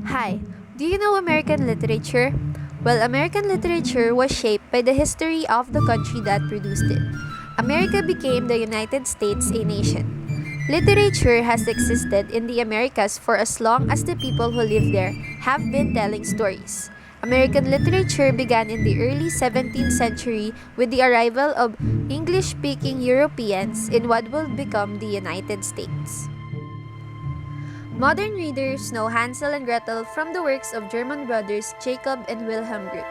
Hi, do you know American literature? Well, American literature was shaped by the history of the country that produced it. America became the United States a nation. Literature has existed in the Americas for as long as the people who live there have been telling stories. American literature began in the early 17th century with the arrival of English speaking Europeans in what would become the United States. Modern readers know Hansel and Gretel from the works of German brothers Jacob and Wilhelm Grimm.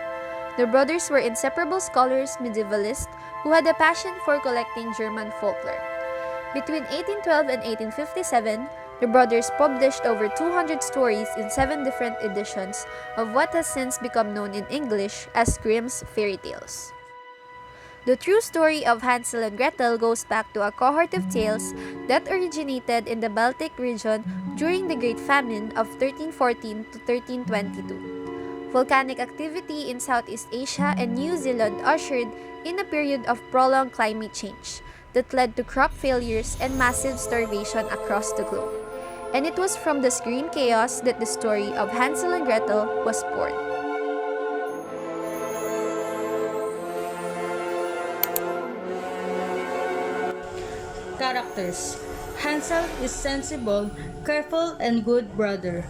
The brothers were inseparable scholars medievalists who had a passion for collecting German folklore. Between 1812 and 1857, the brothers published over 200 stories in 7 different editions of what has since become known in English as Grimm's fairy tales. The true story of Hansel and Gretel goes back to a cohort of tales that originated in the Baltic region during the Great Famine of 1314 to 1322. Volcanic activity in Southeast Asia and New Zealand ushered in a period of prolonged climate change that led to crop failures and massive starvation across the globe. And it was from this green chaos that the story of Hansel and Gretel was born. Characters: Hansel is sensible, careful, and good brother.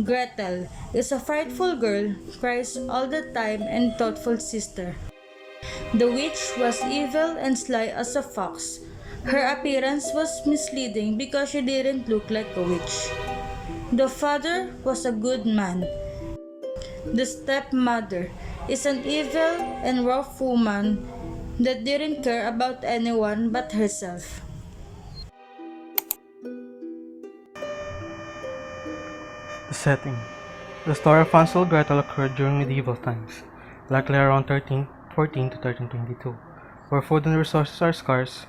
Gretel is a frightful girl, cries all the time, and thoughtful sister. The witch was evil and sly as a fox. Her appearance was misleading because she didn't look like a witch. The father was a good man. The stepmother is an evil and rough woman that didn't care about anyone but herself. The setting. The story of Hansel and Gretel occurred during medieval times, likely around 1314 to 1322, where food and resources are scarce,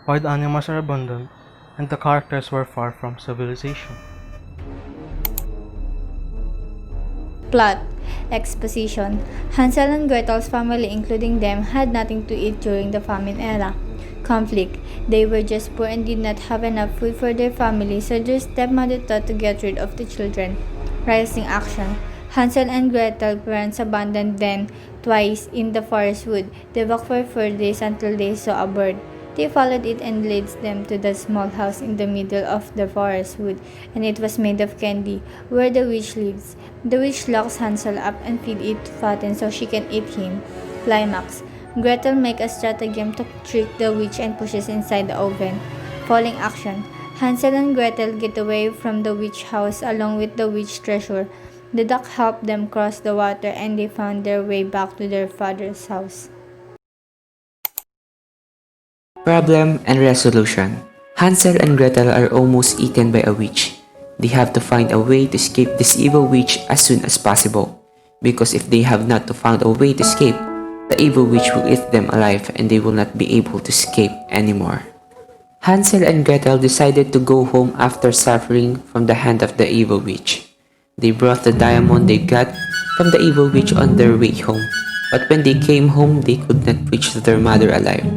wild animals are abundant, and the characters were far from civilization. Plot. Exposition. Hansel and Gretel's family, including them, had nothing to eat during the famine era. Conflict. They were just poor and did not have enough food for their family, so their stepmother thought to get rid of the children. Rising action. Hansel and Gretel's parents abandoned them twice in the forest wood. They walked for 4 days until they saw a bird. They followed it and leads them to the small house in the middle of the forest wood, and it was made of candy, where the witch lives. The witch locks Hansel up and feed it to fatten so she can eat him. Climax. Gretel makes a stratagem to trick the witch and pushes inside the oven. Falling action. Hansel and Gretel get away from the witch house along with the witch treasure. The duck helped them cross the water and they found their way back to their father's house. Problem and resolution. Hansel and Gretel are almost eaten by a witch. They have to find a way to escape this evil witch as soon as possible, because if they have not found a way to escape, the evil witch will eat them alive and they will not be able to escape anymore. Hansel and Gretel decided to go home after suffering from the hand of the evil witch. They brought the diamond they got from the evil witch on their way home, but when they came home they could not reach their mother alive,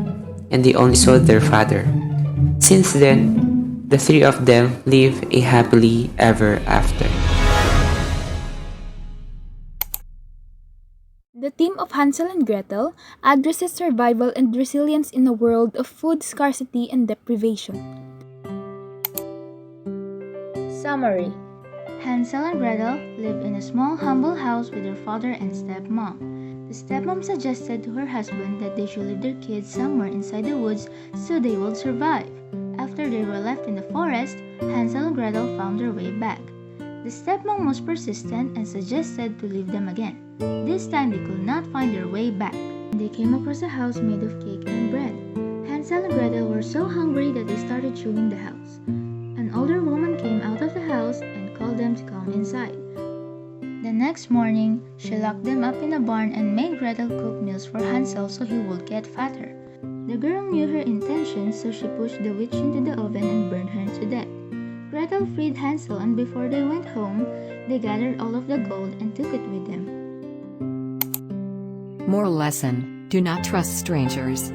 and they only saw their father. Since then, the three of them live a happily ever after. The theme of Hansel and Gretel addresses survival and resilience in a world of food scarcity and deprivation. Summary. Hansel and Gretel live in a small humble house with their father and stepmom. The stepmom suggested to her husband that they should leave their kids somewhere inside the woods so they would survive. After they were left in the forest, Hansel and Gretel found their way back. The stepmom was persistent and suggested to leave them again. This time they could not find their way back. They came across a house made of cake and bread. Hansel and Gretel were so hungry that they started chewing the house. An older woman came out of the house and called them to come inside. The next morning, she locked them up in a barn and made Gretel cook meals for Hansel so he would get fatter. The girl knew her intentions, so she pushed the witch into the oven and burned her to death. Gretel freed Hansel, and before they went home, they gathered all of the gold and took it with them. Moral lesson: do not trust strangers.